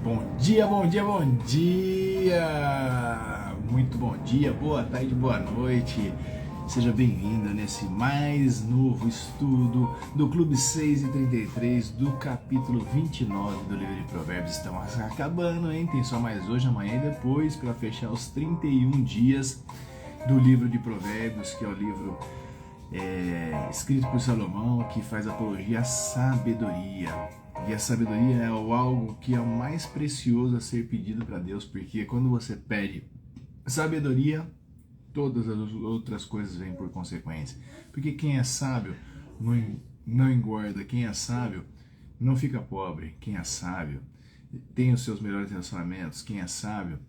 Bom dia, bom dia, bom dia! Muito bom dia, boa tarde, boa noite. Seja bem-vindo nesse mais novo estudo do Clube 6 e 33 do capítulo 29 do livro de Provérbios. Estamos acabando, hein? Tem só mais hoje, amanhã e depois para fechar os 31 dias do livro de Provérbios, que é o livro escrito por Salomão, que faz apologia à sabedoria. E a sabedoria é algo que é o mais precioso a ser pedido para Deus, porque quando você pede sabedoria, todas as outras coisas vêm por consequência. Porque quem é sábio não engorda, quem é sábio não fica pobre, quem é sábio tem os seus melhores relacionamentos, quem é sábio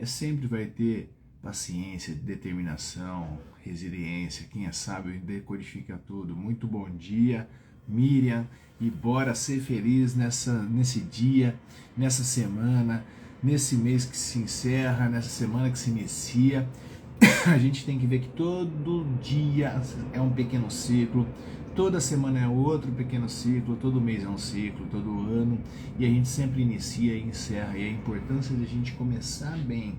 sempre vai ter paciência, determinação, resiliência. Quem é sábio decodifica tudo. Muito bom dia, Miriam, e bora ser feliz nesse dia, nessa semana, nesse mês que se encerra, nessa semana que se inicia. A gente tem que ver que todo dia é um pequeno ciclo, toda semana é outro pequeno ciclo, todo mês é um ciclo, todo ano, e a gente sempre inicia e encerra, e a importância de a gente começar bem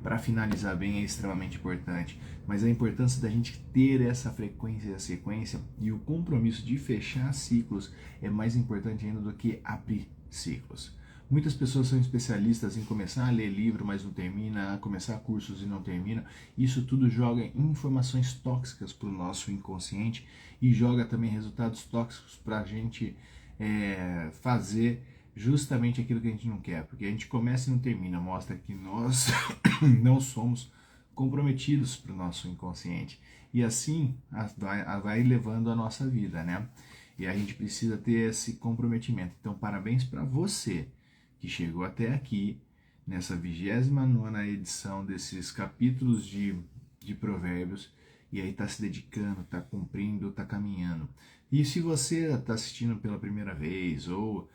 para finalizar bem é extremamente importante, mas a importância da gente ter essa frequência e a sequência e o compromisso de fechar ciclos é mais importante ainda do que abrir ciclos. Muitas pessoas são especialistas em começar a ler livro, mas não termina, a começar cursos e não termina. Isso tudo joga informações tóxicas para o nosso inconsciente e joga também resultados tóxicos para a gente fazer justamente aquilo que a gente não quer, porque a gente começa e não termina, mostra que nós não somos comprometidos para o nosso inconsciente, e assim vai levando a nossa vida, né? E a gente precisa ter esse comprometimento. Então, parabéns para você que chegou até aqui, nessa 29ª edição desses capítulos de Provérbios, e aí está se dedicando, está cumprindo, está caminhando. E se você está assistindo pela primeira vez, ou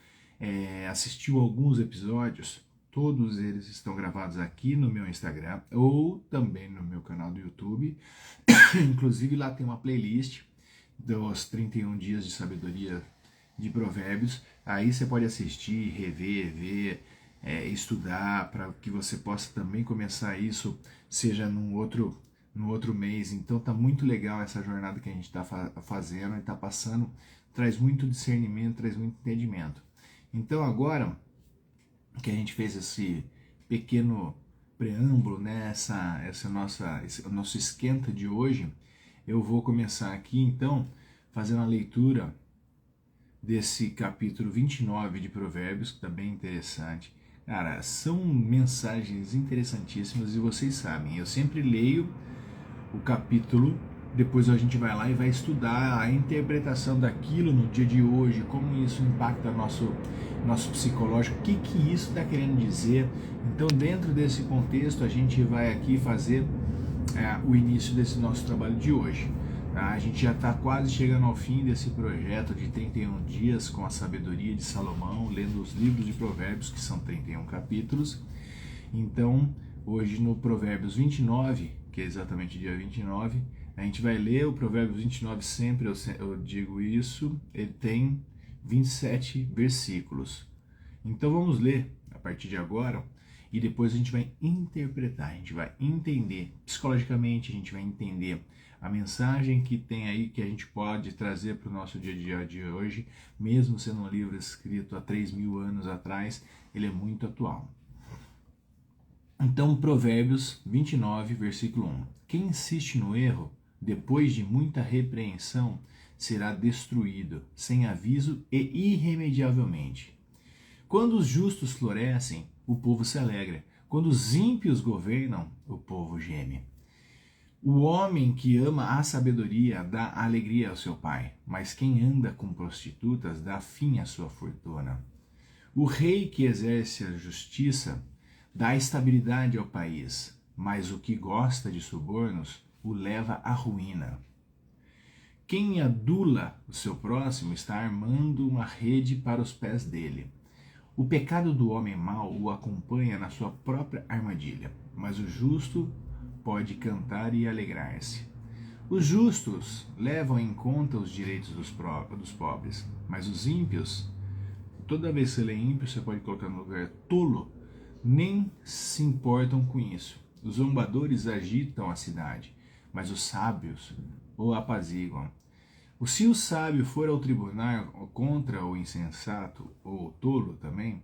assistiu alguns episódios, todos eles estão gravados aqui no meu Instagram ou também no meu canal do YouTube. Inclusive lá tem uma playlist dos 31 dias de sabedoria de Provérbios. Aí você pode assistir, rever, ver, estudar, para que você possa também começar isso, seja no outro mês. Então tá muito legal essa jornada que a gente está fazendo e está passando, traz muito discernimento, traz muito entendimento. Então agora que a gente fez esse pequeno preâmbulo, né, esse nosso esquenta de hoje, eu vou começar aqui então fazendo a leitura desse capítulo 29 de Provérbios, que está bem interessante. Cara, são mensagens interessantíssimas e vocês sabem, eu sempre leio o capítulo, depois a gente vai lá e vai estudar a interpretação daquilo no dia de hoje, como isso impacta nosso psicológico, o que isso está querendo dizer. Então, dentro desse contexto, a gente vai aqui fazer o início desse nosso trabalho de hoje. Tá? A gente já está quase chegando ao fim desse projeto de 31 dias com a sabedoria de Salomão, lendo os livros de Provérbios, que são 31 capítulos. Então, hoje no Provérbios 29, que é exatamente dia 29, a gente vai ler o Provérbios 29, sempre eu digo isso, ele tem 27 versículos. Então vamos ler a partir de agora e depois a gente vai interpretar, a gente vai entender psicologicamente, a gente vai entender a mensagem que tem aí, que a gente pode trazer para o nosso dia a dia de hoje, mesmo sendo um livro escrito há 3.000 anos atrás, ele é muito atual. Então, Provérbios 29, versículo 1. Quem insiste no erro, depois de muita repreensão, será destruído, sem aviso e irremediavelmente. Quando os justos florescem, o povo se alegra. Quando os ímpios governam, o povo geme. O homem que ama a sabedoria dá alegria ao seu pai, mas quem anda com prostitutas dá fim à sua fortuna. O rei que exerce a justiça dá estabilidade ao país, mas o que gosta de subornos o leva à ruína. Quem adula o seu próximo está armando uma rede para os pés dele. O pecado do homem mau o acompanha na sua própria armadilha, mas o justo pode cantar e alegrar-se. Os justos levam em conta os direitos dos pobres, mas os ímpios Toda vez que você lê ímpio, você pode colocar no lugar tolo, nem se importam com isso. Os zombadores agitam a cidade, mas os sábios o apaziguam. Se o sábio for ao tribunal contra o insensato, ou o tolo também,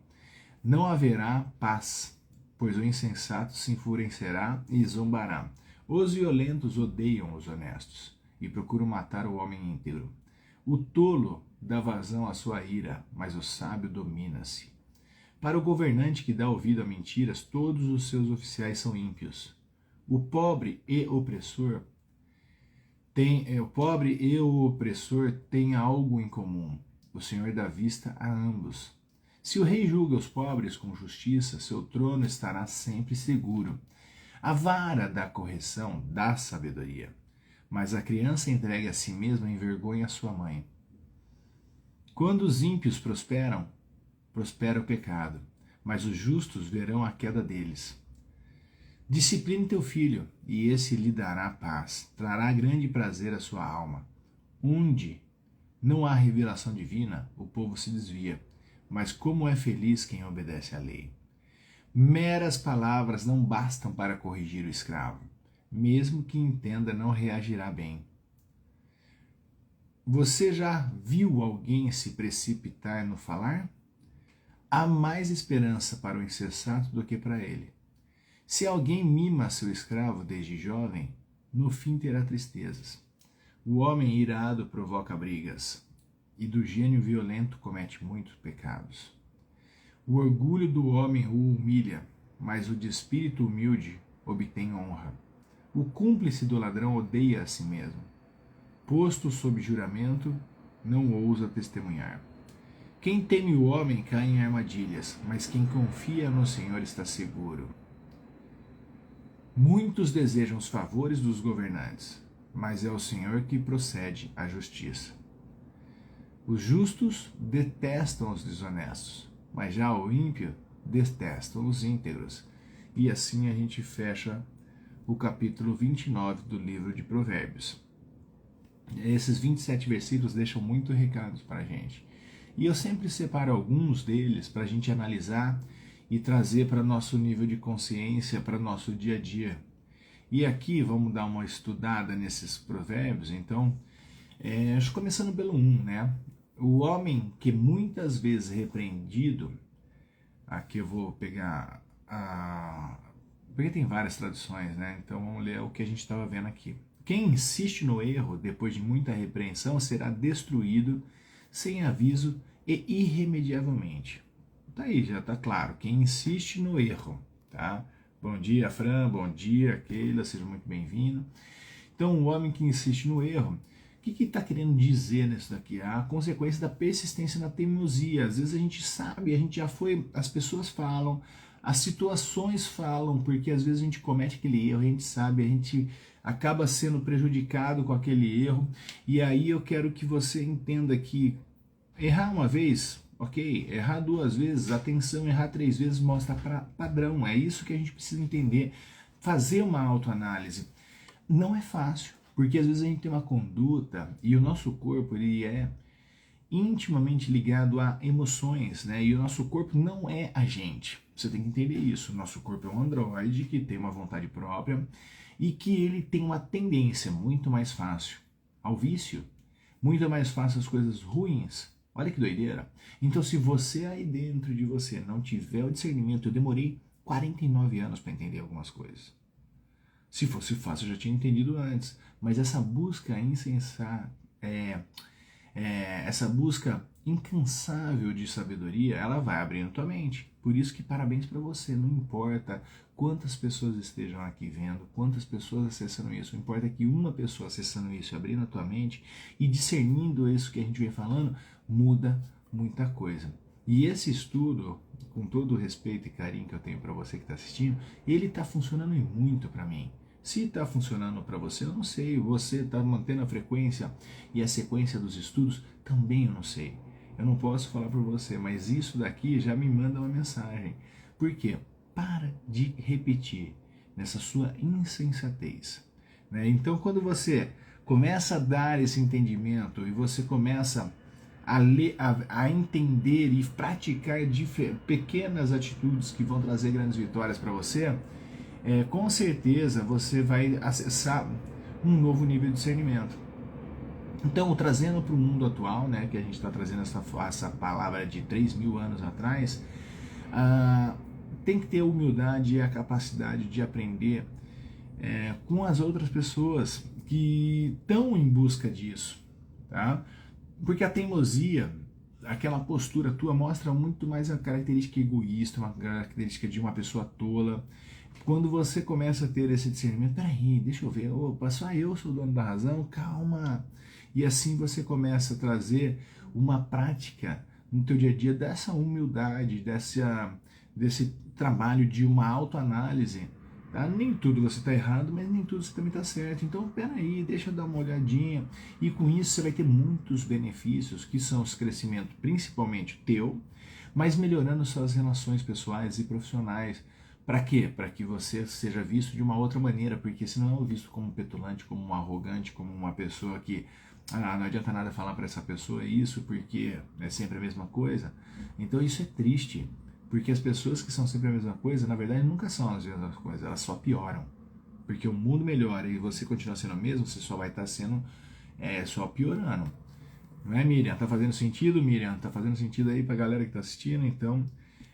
não haverá paz, pois o insensato se enfurecerá e zombará. Os violentos odeiam os honestos e procuram matar o homem íntegro. O tolo dá vazão à sua ira, mas o sábio domina-se. Para o governante que dá ouvido a mentiras, todos os seus oficiais são ímpios. O pobre e o opressor têm algo em comum. O Senhor dá vista a ambos. Se o rei julga os pobres com justiça, seu trono estará sempre seguro. A vara da correção dá sabedoria, mas a criança entregue a si mesma envergonha sua mãe. Quando os ímpios prosperam, prospera o pecado, mas os justos verão a queda deles. Discipline teu filho, e esse lhe dará paz, trará grande prazer à sua alma. Onde não há revelação divina, o povo se desvia, mas como é feliz quem obedece à lei. Meras palavras não bastam para corrigir o escravo, mesmo que entenda, não reagirá bem. Você já viu alguém se precipitar no falar? Há mais esperança para o insensato do que para ele. Se alguém mima seu escravo desde jovem, no fim terá tristezas. O homem irado provoca brigas, e do gênio violento comete muitos pecados. O orgulho do homem o humilha, mas o de espírito humilde obtém honra. O cúmplice do ladrão odeia a si mesmo. Posto sob juramento, não ousa testemunhar. Quem teme o homem cai em armadilhas, mas quem confia no Senhor está seguro. Muitos desejam os favores dos governantes, mas é o Senhor que procede a justiça. Os justos detestam os desonestos, mas já o ímpio detesta os íntegros. E assim a gente fecha o capítulo 29 do livro de Provérbios. Esses 27 versículos deixam muito recados para a gente. E eu sempre separo alguns deles para a gente analisar e trazer para nosso nível de consciência, para nosso dia a dia. E aqui vamos dar uma estudada nesses provérbios. Então, começando pelo 1, né? O homem que muitas vezes é repreendido, aqui eu vou pegar porque tem várias traduções, né? Então vamos ler o que a gente estava vendo aqui. Quem insiste no erro depois de muita repreensão será destruído sem aviso e irremediavelmente. Tá aí, já tá claro. Quem insiste no erro, tá? Bom dia, Fran, bom dia, Keila, seja muito bem-vindo. Então, o homem que insiste no erro, o que está querendo dizer nisso daqui? A consequência da persistência na teimosia. Às vezes a gente sabe, a gente já foi, as pessoas falam, as situações falam, porque às vezes a gente comete aquele erro, a gente sabe, a gente acaba sendo prejudicado com aquele erro. E aí eu quero que você entenda que errar uma vez, ok, errar 2 vezes, atenção, errar 3 vezes mostra padrão. É isso que a gente precisa entender, fazer uma autoanálise. Não é fácil, porque às vezes a gente tem uma conduta e o nosso corpo ele é intimamente ligado a emoções, né? E o nosso corpo não é a gente. Você tem que entender isso. O nosso corpo é um androide que tem uma vontade própria e que ele tem uma tendência muito mais fácil ao vício, muito mais fácil às coisas ruins. Olha que doideira. Então, se você aí dentro de você não tiver o discernimento, eu demorei 49 anos para entender algumas coisas. Se fosse fácil, eu já tinha entendido antes. Mas essa busca insensata, essa busca incansável de sabedoria, ela vai abrindo tua mente. Por isso que parabéns para você. Não importa quantas pessoas estejam aqui vendo, quantas pessoas acessando isso. Não importa que uma pessoa acessando isso, abrindo a tua mente e discernindo isso que a gente vem falando, muda muita coisa. E esse estudo, com todo o respeito e carinho que eu tenho para você que está assistindo, ele está funcionando muito para mim. Se está funcionando para você, eu não sei. Você está mantendo a frequência e a sequência dos estudos, também eu não sei. Eu não posso falar para você, mas isso daqui já me manda uma mensagem. Por quê? Para de repetir nessa sua insensatez, né? Então, quando você começa a dar esse entendimento e você começa a entender e praticar pequenas atitudes que vão trazer grandes vitórias para você, com certeza você vai acessar um novo nível de discernimento. Então, trazendo para o mundo atual, né, que a gente está trazendo essa palavra de 3.000 anos atrás, tem que ter a humildade e a capacidade de aprender com as outras pessoas que estão em busca disso, tá? Porque a teimosia, aquela postura tua, mostra muito mais a característica egoísta, uma característica de uma pessoa tola. Quando você começa a ter esse discernimento, peraí, deixa eu ver, opa, só eu sou o dono da razão, calma. E assim você começa a trazer uma prática no teu dia a dia dessa humildade, desse trabalho de uma autoanálise. Tá? Nem tudo você está errado, mas nem tudo você também está certo. Então, peraí, deixa eu dar uma olhadinha. E com isso você vai ter muitos benefícios, que são os crescimentos, principalmente teu, mas melhorando suas relações pessoais e profissionais. Para quê? Para que você seja visto de uma outra maneira, porque senão é visto como petulante, como um arrogante, como uma pessoa que não adianta nada falar para essa pessoa isso, porque é sempre a mesma coisa. Então isso é triste. Porque as pessoas que são sempre a mesma coisa, na verdade, nunca são as mesmas coisas, elas só pioram. Porque o mundo melhora e você continua sendo o mesmo, você só vai estar sendo só piorando. Não é, Miriam? Tá fazendo sentido, Miriam? Tá fazendo sentido aí pra galera que tá assistindo? Então,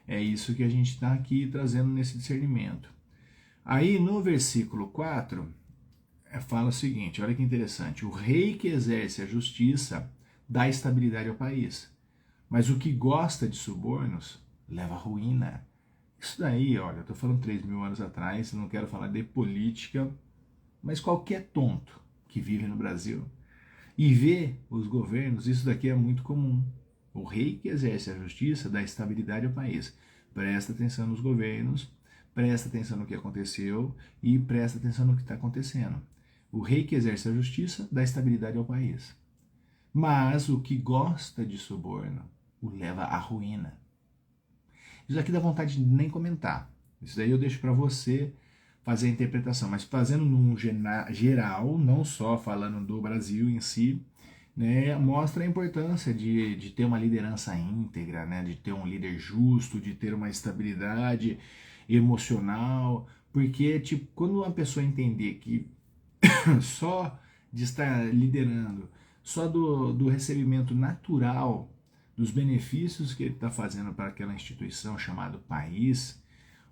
é isso que a gente está aqui trazendo nesse discernimento. Aí, no versículo 4, fala o seguinte, olha que interessante. O rei que exerce a justiça dá estabilidade ao país, mas o que gosta de subornos leva à ruína. Isso daí, olha, eu tô falando 3.000 anos atrás, não quero falar de política, mas qualquer tonto que vive no Brasil e vê os governos, isso daqui é muito comum. O rei que exerce a justiça dá estabilidade ao país. Presta atenção nos governos, presta atenção no que aconteceu e presta atenção no que está acontecendo. O rei que exerce a justiça dá estabilidade ao país. Mas o que gosta de suborno o leva à ruína. Isso aqui dá vontade de nem comentar. Isso daí eu deixo para você fazer a interpretação, mas fazendo num geral, não só falando do Brasil em si, né, mostra a importância de ter uma liderança íntegra, né, de ter um líder justo, de ter uma estabilidade emocional, porque tipo, quando uma pessoa entender que só de estar liderando, só do recebimento natural dos benefícios que ele está fazendo para aquela instituição chamada país,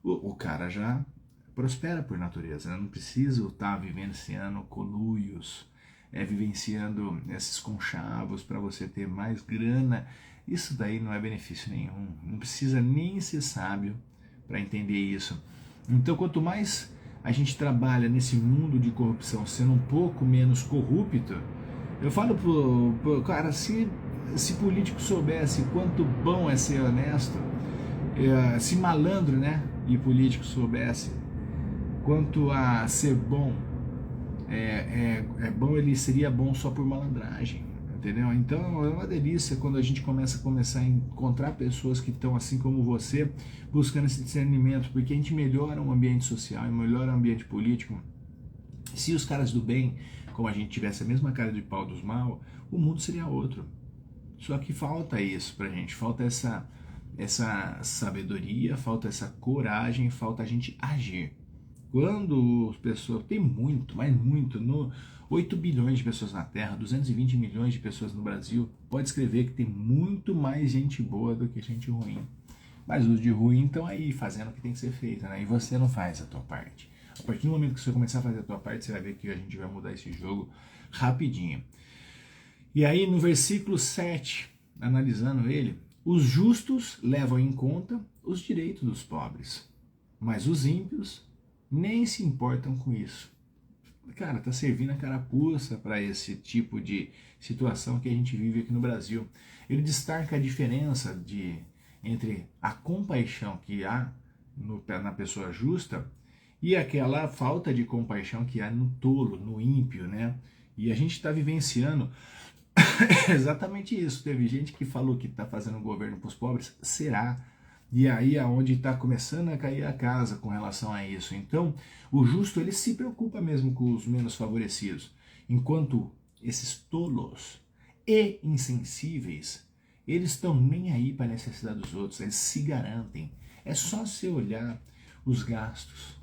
o cara já prospera por natureza, né? Não precisa estar vivenciando coluios, vivenciando esses conchavos para você ter mais grana. Isso daí não é benefício nenhum, não precisa nem ser sábio para entender isso. Então, quanto mais a gente trabalha nesse mundo de corrupção sendo um pouco menos corrupto, eu falo pro cara, se político soubesse quanto bom é ser honesto, se malandro, né, e político soubesse quanto a ser bom, bom, ele seria bom só por malandragem, entendeu? Então é uma delícia quando a gente começa a encontrar pessoas que estão assim como você, buscando esse discernimento, porque a gente melhora o ambiente social e melhora o ambiente político. Se os caras do bem, como a gente tivesse a mesma cara de pau dos mal, o mundo seria outro. Só que falta isso pra gente, falta essa sabedoria, falta essa coragem, falta a gente agir. Quando as pessoas, tem muito, mas muito, 8 bilhões de pessoas na Terra, 220 milhões de pessoas no Brasil, pode escrever que tem muito mais gente boa do que gente ruim. Mas os de ruim estão aí fazendo o que tem que ser feito, né? E você não faz a tua parte. A partir do momento que você começar a fazer a tua parte, você vai ver que a gente vai mudar esse jogo rapidinho. E aí no versículo 7, analisando ele, os justos levam em conta os direitos dos pobres, mas os ímpios nem se importam com isso. Cara, tá servindo a carapuça para esse tipo de situação que a gente vive aqui no Brasil. Ele destaca a diferença entre a compaixão que há na pessoa justa e aquela falta de compaixão que há no tolo, no ímpio, né? E a gente está vivenciando exatamente isso. Teve gente que falou que está fazendo um governo para os pobres, será? E aí é onde está começando a cair a casa com relação a isso. Então, o justo ele se preocupa mesmo com os menos favorecidos, enquanto esses tolos e insensíveis Eles estão nem aí para a necessidade dos outros, eles se garantem. É só você olhar os gastos,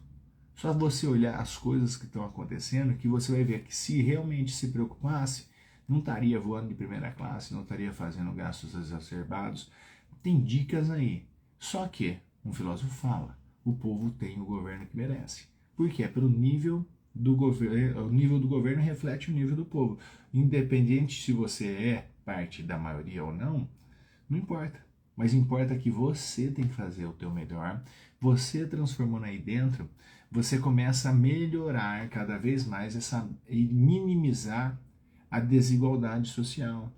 só você olhar as coisas que estão acontecendo, que você vai ver que se realmente se preocupasse, não estaria voando de primeira classe, não estaria fazendo gastos exacerbados. Tem dicas aí. Só que, um filósofo fala, o povo tem o governo que merece. Por quê? Pelo nível do governo, o nível do governo reflete o nível do povo. Independente se você é parte da maioria ou não, não importa. Mas importa que você tem que fazer o teu melhor. Você transformando aí dentro, você começa a melhorar cada vez mais e minimizar a desigualdade social.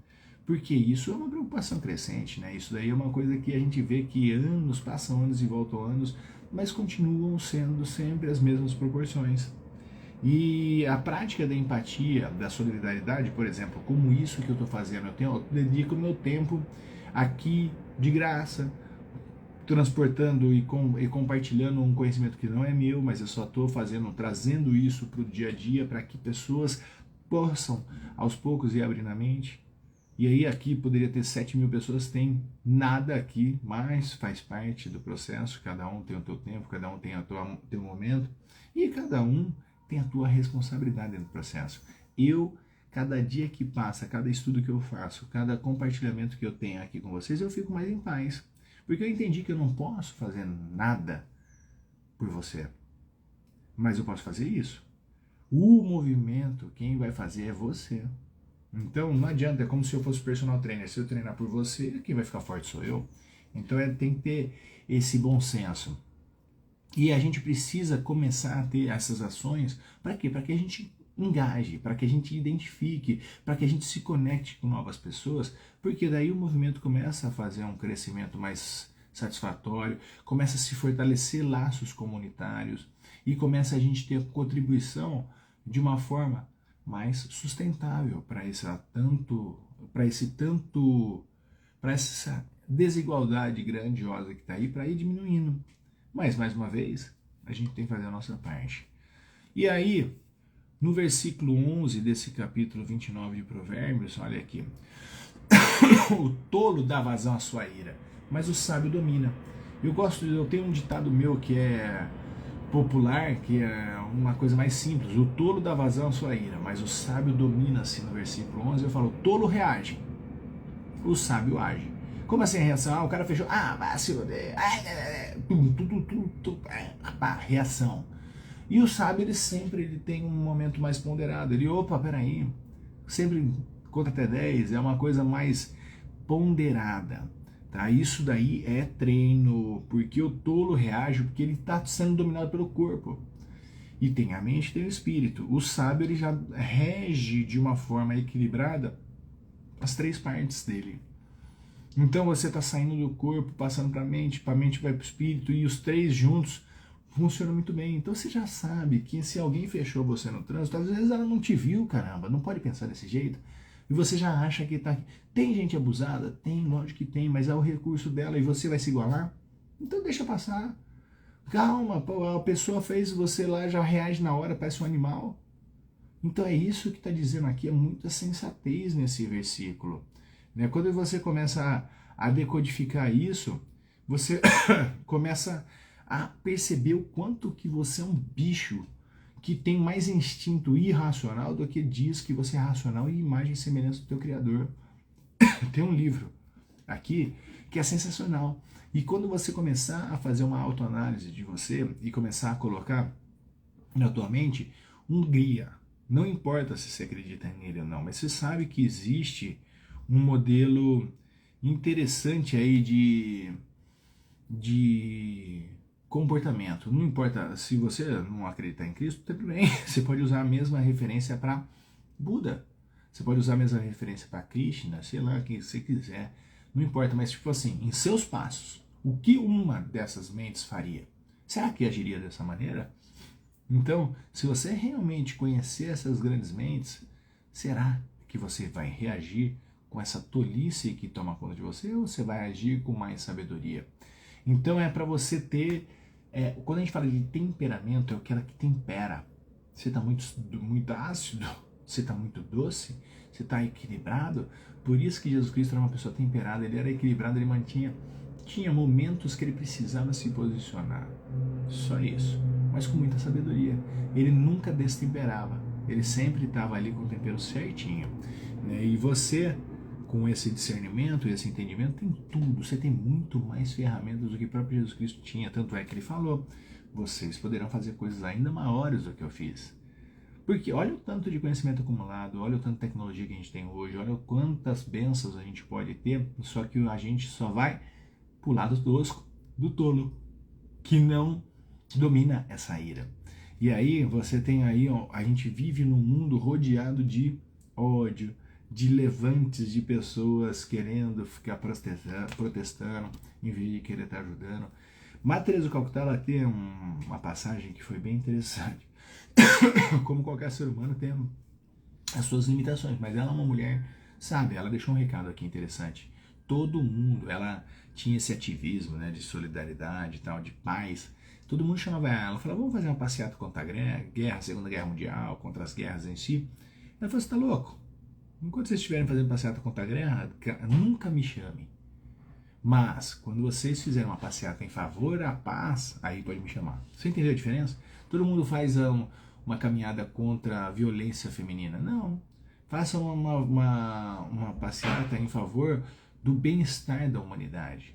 Porque isso é uma preocupação crescente, né? Isso daí é uma coisa que a gente vê que anos, passam anos e voltam anos, mas continuam sendo sempre as mesmas proporções. E a prática da empatia, da solidariedade, por exemplo, como isso que eu estou fazendo, eu dedico meu tempo aqui de graça, transportando e compartilhando um conhecimento que não é meu, mas eu só estou trazendo isso para o dia a dia, para que pessoas possam, aos poucos, ir abrindo a mente. E aí aqui poderia ter 7.000 pessoas, tem nada aqui, mas faz parte do processo, cada um tem o teu tempo, cada um tem o teu momento, e cada um tem a tua responsabilidade dentro do processo. Cada dia que passa, cada estudo que eu faço, cada compartilhamento que eu tenho aqui com vocês, eu fico mais em paz. Porque eu entendi que eu não posso fazer nada por você, mas eu posso fazer isso. O movimento, quem vai fazer é você. Então não adianta, é como se eu fosse personal trainer. Se eu treinar por você, quem vai ficar forte sou eu. Então tem que ter esse bom senso. E a gente precisa começar a ter essas ações, para quê? Para que a gente engaje, para que a gente identifique, para que a gente se conecte com novas pessoas, porque daí o movimento começa a fazer um crescimento mais satisfatório, começa a se fortalecer laços comunitários e começa a gente ter contribuição de uma forma mais sustentável para essa desigualdade grandiosa que está aí, para ir diminuindo. Mas, mais uma vez, a gente tem que fazer a nossa parte. E aí, no versículo 11 desse capítulo 29 de Provérbios, olha aqui. O tolo dá vazão à sua ira, mas o sábio domina. Eu tenho um ditado meu que é popular, que é uma coisa mais simples. O tolo dá vazão à sua ira, mas o sábio domina-se. No versículo 11 eu falo, o tolo reage, o sábio age. Como assim a reação? O cara fechou, vai se odeia, reação. E o sábio, ele tem um momento mais ponderado. Ele, peraí, sempre conta até 10, é uma coisa mais ponderada. Tá? Isso daí é treino, porque o tolo reage porque ele está sendo dominado pelo corpo. E tem a mente, tem o espírito. O sábio, ele já rege de uma forma equilibrada as 3 partes dele. Então você está saindo do corpo, passando para a mente vai para o espírito, e os 3 juntos funcionam muito bem. Então você já sabe que se alguém fechou você no trânsito, às vezes ela não te viu, caramba, não pode pensar desse jeito. E você já acha que tá... Tem gente abusada? Tem, lógico que tem, mas é o recurso dela e você vai se igualar? Então deixa passar. Calma, a pessoa fez, você lá já reage na hora, parece um animal. Então é isso que está dizendo aqui, é muita sensatez nesse versículo. Quando você começa a decodificar isso, você começa a perceber o quanto que você é um bicho que tem mais instinto irracional do que diz que você é racional e imagem e semelhança do teu Criador. Tem um livro aqui que é sensacional. E quando você começar a fazer uma autoanálise de você e começar a colocar na tua mente um guia, não importa se você acredita nele ou não, mas você sabe que existe um modelo interessante aí de comportamento. Não importa se você não acreditar em Cristo, tudo bem. Você pode usar a mesma referência para Buda. Você pode usar a mesma referência para Krishna, sei lá, quem você quiser. Não importa, mas tipo assim, em seus passos, o que uma dessas mentes faria? Será que agiria dessa maneira? Então, se você realmente conhecer essas grandes mentes, será que você vai reagir com essa tolice que toma conta de você, ou você vai agir com mais sabedoria? Então é para você ter, quando a gente fala de temperamento, é aquela que tempera. Você está muito ácido, Você está muito doce? Você está equilibrado? Por isso que Jesus Cristo era uma pessoa temperada, ele era equilibrado, ele tinha momentos que ele precisava se posicionar. Só isso. Mas com muita sabedoria. Ele nunca destemperava. Ele sempre estava ali com o tempero certinho. Né? E você, com esse discernimento e esse entendimento, tem tudo. Você tem muito mais ferramentas do que o próprio Jesus Cristo tinha. Tanto é que ele falou, vocês poderão fazer coisas ainda maiores do que eu fiz. Porque olha o tanto de conhecimento acumulado, olha o tanto de tecnologia que a gente tem hoje, olha quantas bênçãos a gente pode ter, só que a gente só vai pro lado tosco, do tolo, que não domina essa ira. E aí você tem aí, a gente vive num mundo rodeado de ódio, de levantes de pessoas querendo ficar protestando em vez de querer estar ajudando. Madre Teresa de Calcutá, ela tem uma passagem que foi bem interessante. Como qualquer ser humano tem as suas limitações, mas ela é uma mulher, sabe, ela deixou um recado aqui interessante. Todo mundo, ela tinha esse ativismo, né, de solidariedade e tal, de paz. Todo mundo chamava ela, falava, vamos fazer uma passeata contra a guerra, Segunda Guerra Mundial, contra as guerras em si. Ela falou, você tá louco? Enquanto vocês estiverem fazendo passeata contra a guerra, nunca me chame. Mas, quando vocês fizerem uma passeata em favor à paz, aí pode me chamar. Você entendeu a diferença? Todo mundo faz uma caminhada contra a violência feminina. Não. Faça uma passeata em favor do bem-estar da humanidade.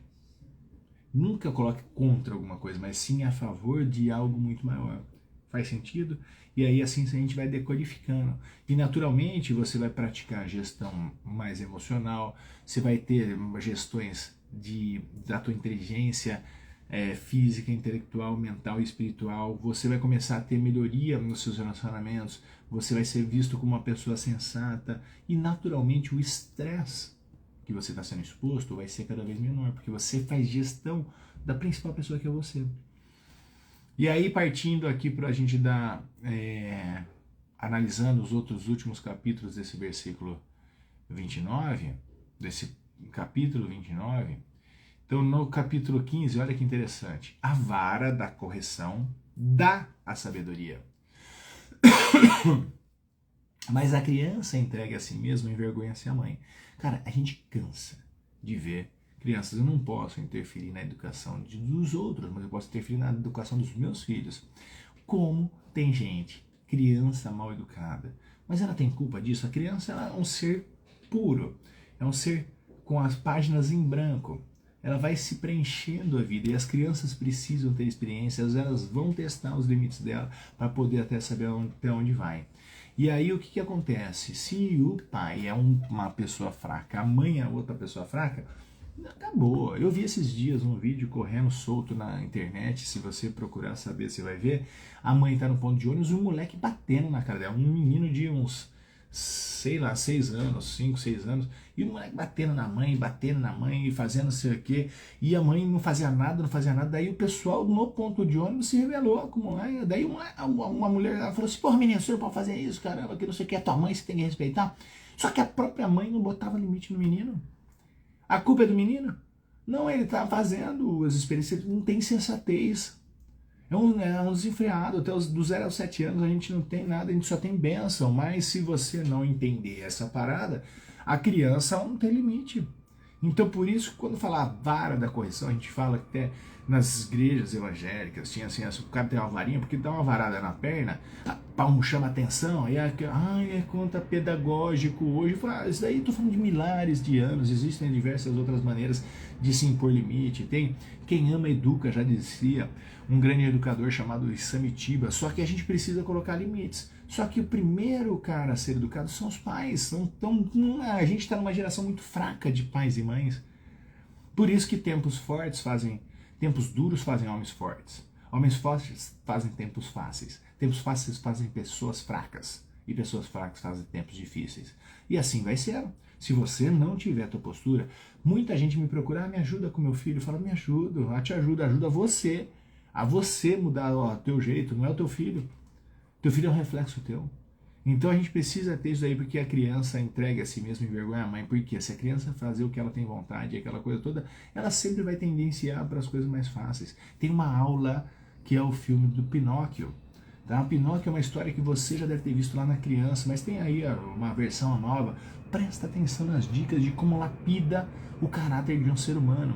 Nunca coloque contra alguma coisa, mas sim a favor de algo muito maior. Faz sentido? E aí assim a gente vai decodificando. E naturalmente você vai praticar gestão mais emocional, você vai ter gestões da tua inteligência física, intelectual, mental e espiritual. Você vai começar a ter melhoria nos seus relacionamentos, você vai ser visto como uma pessoa sensata e naturalmente o estresse que você está sendo exposto vai ser cada vez menor, porque você faz gestão da principal pessoa que é você. E aí, partindo aqui para a gente dar, analisando os últimos capítulos desse versículo 29, desse capítulo 29, então no capítulo 15, olha que interessante, a vara da correção dá a sabedoria. Mas a criança entregue a si mesma envergonha-se a mãe. Cara, a gente cansa de ver crianças. Eu não posso interferir na educação dos outros, mas eu posso interferir na educação dos meus filhos. Como tem gente, criança mal educada, mas ela tem culpa disso? A criança ela é um ser puro, é um ser com as páginas em branco. Ela vai se preenchendo a vida e as crianças precisam ter experiências, elas vão testar os limites dela para poder até saber até onde vai. E aí o que acontece? Se o pai é uma pessoa fraca, a mãe é outra pessoa fraca, acabou. Eu vi esses dias um vídeo correndo solto na internet, se você procurar saber, você vai ver. A mãe tá no ponto de ônibus e um moleque batendo na cara dela, um menino de uns, sei lá, 6 anos, 5, 6 anos, e o moleque batendo na mãe, e fazendo não sei o quê, e a mãe não fazia nada, daí o pessoal no ponto de ônibus se rebelou com o moleque, daí uma mulher ela falou assim, porra menino, você não pode fazer isso, caramba, que não sei o que, é tua mãe, você tem que respeitar. Só que a própria mãe não botava limite no menino. A culpa é do menino? Não, ele tá fazendo as experiências, não tem sensatez. É um desenfreado, até do 0 aos 7 anos a gente não tem nada, a gente só tem bênção, mas se você não entender essa parada, a criança não tem limite. Então por isso que quando fala a vara da correção, a gente fala que até nas igrejas evangélicas tinha assim, o cara tem uma varinha, porque dá uma varada na perna, pau chama atenção, aí é conta pedagógico hoje, isso daí tô falando de milhares de anos, existem diversas outras maneiras de se impor limite, tem quem ama educa, já dizia um grande educador chamado Samitiba, só que a gente precisa colocar limites. Só que o primeiro cara a ser educado são os pais. Então, a gente está numa geração muito fraca de pais e mães. Por isso que tempos duros fazem homens fortes. Homens fortes fazem tempos fáceis. Tempos fáceis fazem pessoas fracas. E pessoas fracas fazem tempos difíceis. E assim vai ser. Se você não tiver a tua postura, muita gente me procura, me ajuda com meu filho. Fala, me ajuda, te ajuda você. A você mudar o teu jeito, não é o teu filho. Teu filho é um reflexo teu. Então a gente precisa ter isso aí, porque a criança entrega a si mesma e envergonha a mãe. Porque se a criança fazer o que ela tem vontade, aquela coisa toda, ela sempre vai tendenciar para as coisas mais fáceis. Tem uma aula que é o filme do Pinóquio. Tá? Pinóquio é uma história que você já deve ter visto lá na criança, mas tem aí uma versão nova. Presta atenção nas dicas de como lapida o caráter de um ser humano.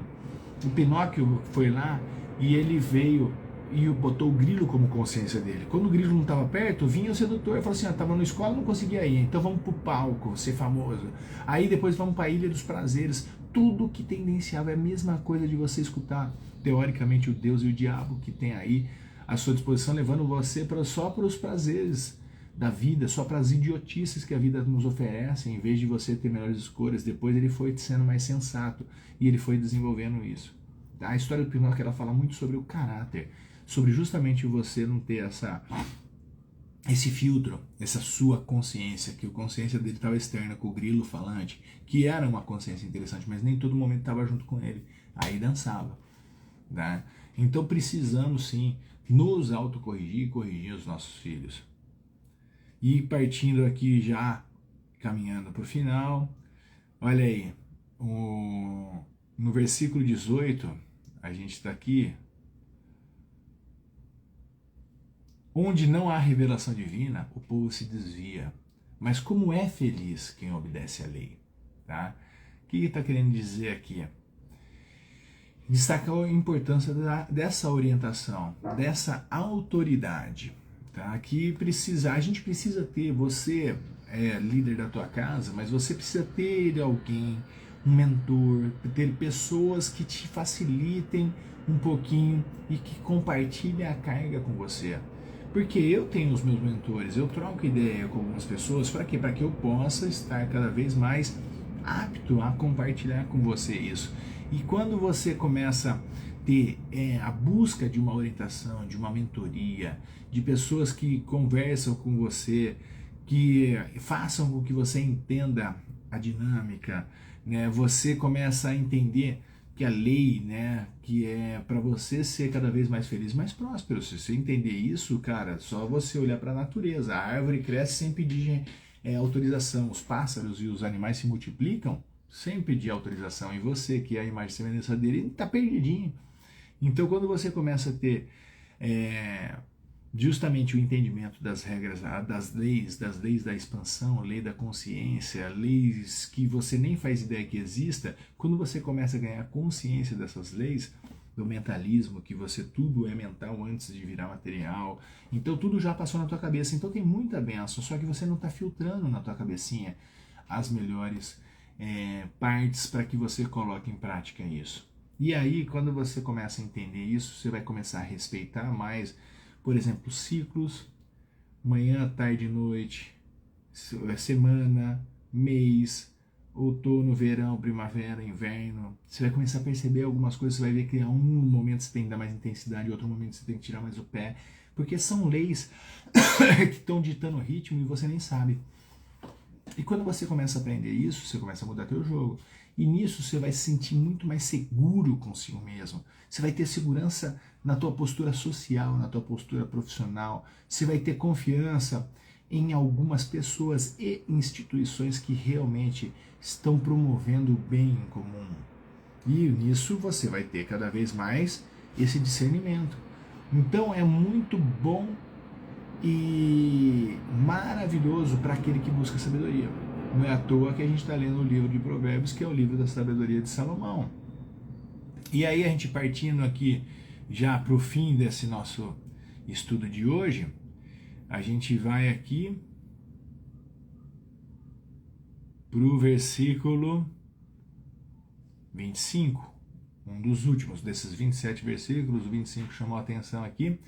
O Pinóquio foi lá e ele veio e botou o grilo como consciência dele. Quando o grilo não estava perto, vinha o sedutor e falou assim, estava na escola, não conseguia ir, então vamos pro palco, ser famoso. Aí depois vamos para a Ilha dos Prazeres. Tudo que tendenciava é a mesma coisa de você escutar, teoricamente, o Deus e o diabo que tem aí à sua disposição, levando você só para os prazeres da vida, só para as idiotices que a vida nos oferece, em vez de você ter melhores escolhas. Depois ele foi sendo mais sensato e ele foi desenvolvendo isso. A história do Pinóquio, ela fala muito sobre o caráter, sobre justamente você não ter esse filtro, essa sua consciência, que a consciência dele estava externa com o grilo falante, que era uma consciência interessante, mas nem todo momento estava junto com ele, aí dançava, né? Então precisamos sim nos autocorrigir e corrigir os nossos filhos. E partindo aqui já, caminhando para o final, olha aí, no versículo 18, a gente está aqui, onde não há revelação divina, o povo se desvia. Mas como é feliz quem obedece à lei? Tá? O que ele está querendo dizer aqui? Destaca a importância dessa orientação, dessa autoridade. Tá? Que a gente precisa ter, você é líder da tua casa, mas você precisa ter alguém, um mentor, ter pessoas que te facilitem um pouquinho e que compartilhem a carga com você. Porque eu tenho os meus mentores, eu troco ideia com algumas pessoas, para quê? Para que eu possa estar cada vez mais apto a compartilhar com você isso. E quando você começa a ter a busca de uma orientação, de uma mentoria, de pessoas que conversam com você, que façam com que você entenda a dinâmica, né? Você começa a entender que a lei, né, que é para você ser cada vez mais feliz, mais próspero. Se você entender isso, cara, só você olhar para a natureza. A árvore cresce sem pedir autorização. Os pássaros e os animais se multiplicam sem pedir autorização. E você, que é a imagem e semelhança dele, está perdidinho. Então, quando você começa a ter justamente o entendimento das regras, das leis da expansão, lei da consciência, leis que você nem faz ideia que exista, quando você começa a ganhar consciência dessas leis, do mentalismo, que você tudo é mental antes de virar material, então tudo já passou na tua cabeça, então tem muita benção, só que você não está filtrando na tua cabecinha as melhores partes para que você coloque em prática isso. E aí, quando você começa a entender isso, você vai começar a respeitar mais, por exemplo, ciclos, manhã, tarde e noite, semana, mês, outono, verão, primavera, inverno. Você vai começar a perceber algumas coisas, você vai ver que em um momento você tem que dar mais intensidade, em outro momento você tem que tirar mais o pé, porque são leis que estão ditando o ritmo e você nem sabe. E quando você começa a aprender isso, você começa a mudar teu jogo. E nisso você vai se sentir muito mais seguro consigo mesmo. Você vai ter segurança na tua postura social, na tua postura profissional. Você vai ter confiança em algumas pessoas e instituições que realmente estão promovendo o bem em comum. E nisso você vai ter cada vez mais esse discernimento. Então é muito bom e maravilhoso para aquele que busca sabedoria. Não é à toa que a gente está lendo o livro de Provérbios, que é o livro da sabedoria de Salomão. E aí a gente partindo aqui já para o fim desse nosso estudo de hoje, a gente vai aqui para o versículo 25, um dos últimos desses 27 versículos, o 25 chamou a atenção aqui.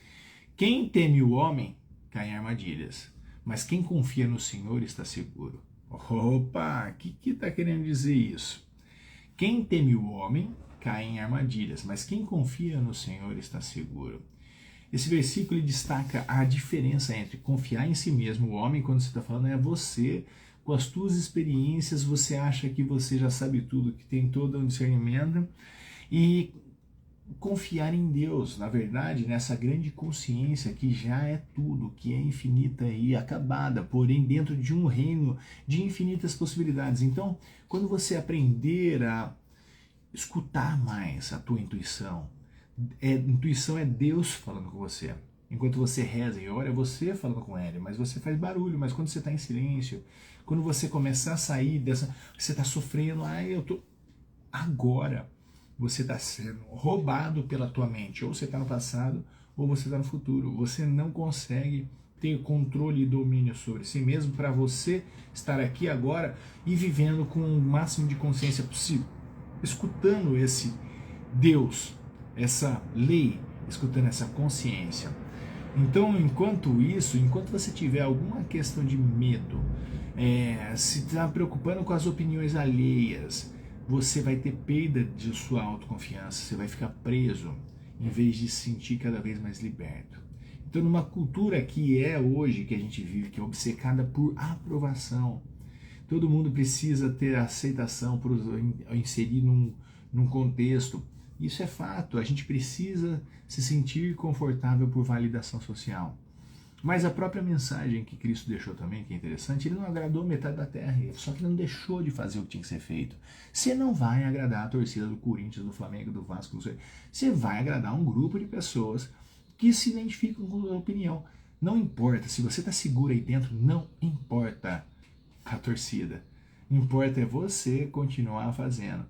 Quem teme o homem cai em armadilhas, mas quem confia no Senhor está seguro. Opa, o que está querendo dizer isso? Quem teme o homem cai em armadilhas, mas quem confia no Senhor está seguro. Esse versículo destaca a diferença entre confiar em si mesmo. O homem, quando você está falando, é você, com as tuas experiências, você acha que você já sabe tudo, que tem todo um discernimento, e confiar em Deus, na verdade, nessa grande consciência que já é tudo, que é infinita e acabada, porém dentro de um reino de infinitas possibilidades. Então, quando você aprender a escutar mais a tua intuição, intuição é Deus falando com você. enquanto você reza e ora, é você falando com ele, mas você faz barulho, mas quando você está em silêncio, quando você começar a sair dessa, você está sofrendo, agora você está sendo roubado pela tua mente, ou você está no passado, ou você está no futuro, você não consegue ter controle e domínio sobre si mesmo para você estar aqui agora e vivendo com o máximo de consciência possível, escutando esse Deus, essa lei, escutando essa consciência. Então, enquanto você tiver alguma questão de medo, se está preocupando com as opiniões alheias, você vai ter perda de sua autoconfiança, você vai ficar preso, em vez de se sentir cada vez mais liberto. Então, numa cultura que é hoje, que a gente vive, que é obcecada por aprovação, todo mundo precisa ter aceitação por inserir num contexto. Isso é fato, a gente precisa se sentir confortável por validação social. Mas a própria mensagem que Cristo deixou também, que é interessante, ele não agradou metade da terra, só que não deixou de fazer o que tinha que ser feito. Você não vai agradar a torcida do Corinthians, do Flamengo, do Vasco, você vai agradar um grupo de pessoas que se identificam com a opinião. Não importa, se você está seguro aí dentro, não importa a torcida. Importa é você continuar fazendo.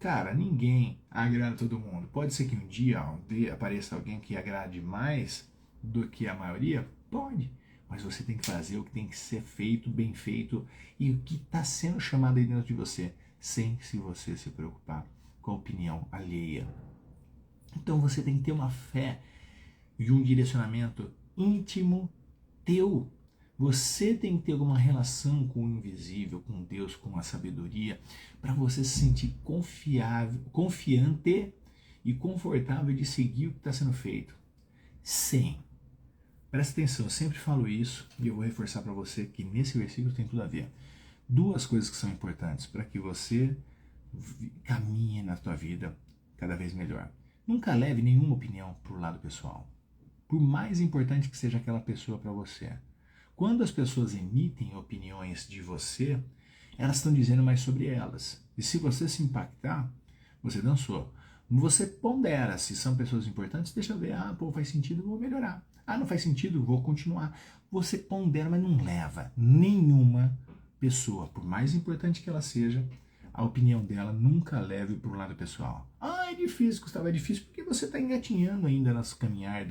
Cara, ninguém agrada todo mundo. Pode ser que um dia apareça alguém que agrade mais do que a maioria? Pode. Mas você tem que fazer o que tem que ser feito, bem feito, e o que está sendo chamado aí dentro de você, sem se você se preocupar com a opinião alheia. Então você tem que ter uma fé e um direcionamento íntimo teu. Você tem que ter alguma relação com o invisível, com Deus, com a sabedoria, para você se sentir confiante e confortável de seguir o que está sendo feito. Sem. Presta atenção, eu sempre falo isso e eu vou reforçar para você que nesse versículo tem tudo a ver. Duas coisas que são importantes para que você caminhe na tua vida cada vez melhor. Nunca leve nenhuma opinião para o lado pessoal, por mais importante que seja aquela pessoa para você. Quando as pessoas emitem opiniões de você, elas estão dizendo mais sobre elas. E se você se impactar, você dançou. Você pondera, se são pessoas importantes, deixa eu ver, faz sentido, vou melhorar. Não faz sentido, vou continuar. Você pondera, mas não leva nenhuma pessoa, por mais importante que ela seja, a opinião dela nunca leve para o lado pessoal. É difícil, Gustavo, é difícil porque você está engatinhando ainda nas caminhar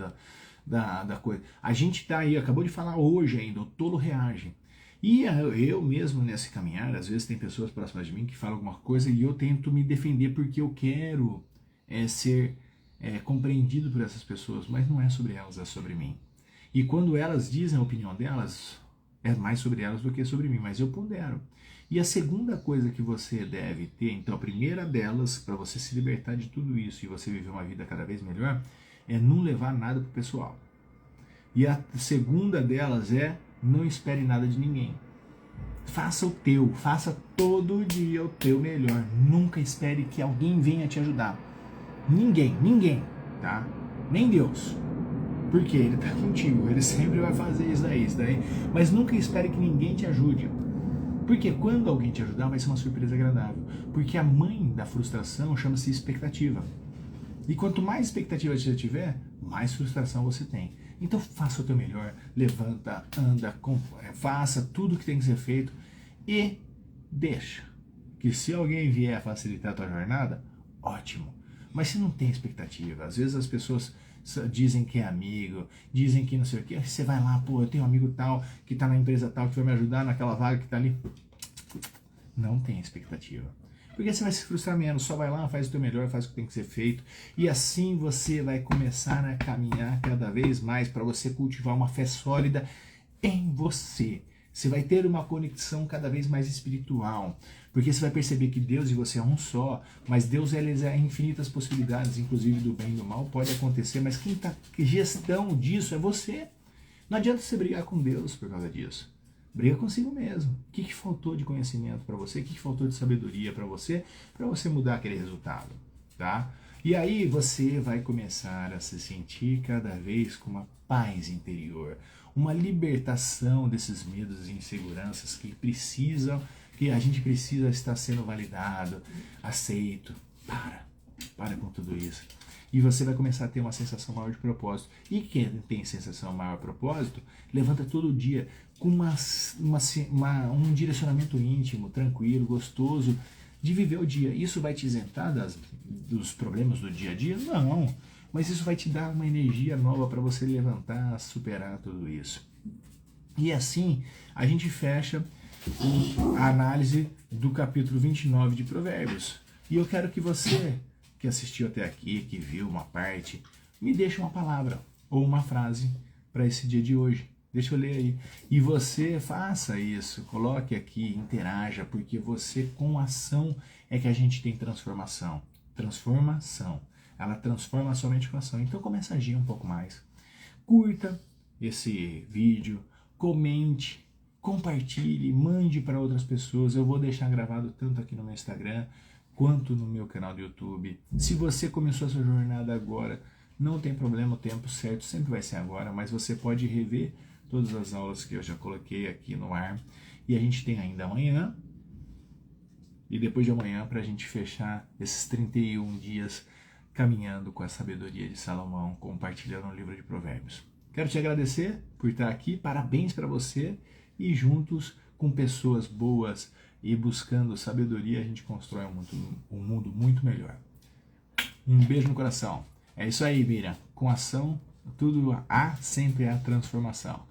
da coisa. A gente está aí, acabou de falar hoje ainda, o tolo reage. E eu mesmo nesse caminhar, às vezes tem pessoas próximas de mim que falam alguma coisa e eu tento me defender porque eu quero ser compreendido por essas pessoas, mas não é sobre elas, é sobre mim. E quando elas dizem a opinião delas, é mais sobre elas do que sobre mim, mas eu pondero. E a segunda coisa que você deve ter, então a primeira delas, para você se libertar de tudo isso e você viver uma vida cada vez melhor, é não levar nada pro pessoal. E a segunda delas é não espere nada de ninguém. Faça o teu, faça todo dia o teu melhor. Nunca espere que alguém venha te ajudar. Ninguém, tá? Nem Deus. Porque Ele tá contigo, Ele sempre vai fazer isso daí. Mas nunca espere que ninguém te ajude. Porque quando alguém te ajudar vai ser uma surpresa agradável. Porque a mãe da frustração chama-se expectativa. E quanto mais expectativa você tiver, mais frustração você tem. Então faça o teu melhor, levanta, anda, faça tudo o que tem que ser feito e deixa que se alguém vier facilitar a tua jornada, ótimo. Mas se não tem expectativa, às vezes as pessoas dizem que é amigo, dizem que não sei o que, você vai lá, eu tenho um amigo tal, que está na empresa tal, que vai me ajudar naquela vaga que está ali. Não tem expectativa. Porque você vai se frustrar menos, só vai lá, faz o teu melhor, faz o que tem que ser feito. E assim você vai começar a caminhar cada vez mais para você cultivar uma fé sólida em você. Você vai ter uma conexão cada vez mais espiritual. Porque você vai perceber que Deus e você é um só, mas Deus ele é infinitas possibilidades, inclusive do bem e do mal, pode acontecer, mas quem está gestão disso é você. Não adianta você brigar com Deus por causa disso. Briga consigo mesmo. O que faltou de conhecimento para você? O que faltou de sabedoria para você mudar aquele resultado, tá? E aí você vai começar a se sentir cada vez com uma paz interior, uma libertação desses medos e inseguranças que a gente precisa estar sendo validado, aceito. Para com tudo isso. E você vai começar a ter uma sensação maior de propósito. E quem tem sensação maior de propósito, levanta todo dia com um direcionamento íntimo, tranquilo, gostoso, de viver o dia. Isso vai te isentar dos problemas do dia a dia? Não. Mas isso vai te dar uma energia nova para você levantar, superar tudo isso. E assim, a gente fecha a análise do capítulo 29 de Provérbios. E eu quero que você, que assistiu até aqui, que viu uma parte, me deixe uma palavra ou uma frase para esse dia de hoje. Deixa eu ler aí. E você faça isso, coloque aqui, interaja, porque você com ação é que a gente tem transformação. Transformação. Ela transforma somente com ação. Então começa a agir um pouco mais. Curta esse vídeo, comente, compartilhe, mande para outras pessoas. Eu vou deixar gravado tanto aqui no meu Instagram quanto no meu canal do YouTube. Se você começou essa jornada agora, não tem problema, o tempo certo sempre vai ser agora, mas você pode rever todas as aulas que eu já coloquei aqui no ar. E a gente tem ainda amanhã e depois de amanhã para a gente fechar esses 31 dias caminhando com a sabedoria de Salomão, compartilhando o livro de Provérbios. Quero te agradecer por estar aqui, parabéns para você, e juntos com pessoas boas e buscando sabedoria a gente constrói um mundo muito melhor. Um beijo no coração. É isso aí, Miriam. Com ação, tudo há, sempre há transformação.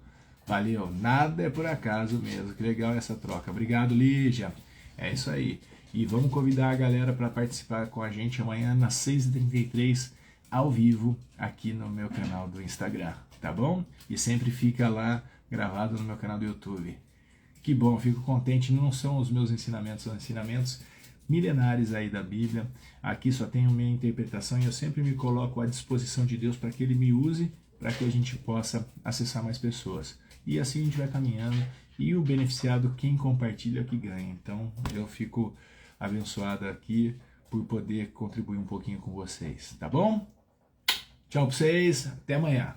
Valeu, nada é por acaso mesmo. Que legal essa troca. Obrigado, Lígia. É isso aí. E vamos convidar a galera para participar com a gente amanhã nas 6h33 ao vivo aqui no meu canal do Instagram, tá bom? E sempre fica lá gravado no meu canal do YouTube. Que bom, fico contente. Não são os meus ensinamentos, são ensinamentos milenares aí da Bíblia. Aqui só tenho minha interpretação e eu sempre me coloco à disposição de Deus para que Ele me use, para que a gente possa acessar mais pessoas. E assim a gente vai caminhando e o beneficiado, quem compartilha, é o que ganha. Então eu fico abençoado aqui por poder contribuir um pouquinho com vocês, tá bom? Tchau pra vocês, até amanhã.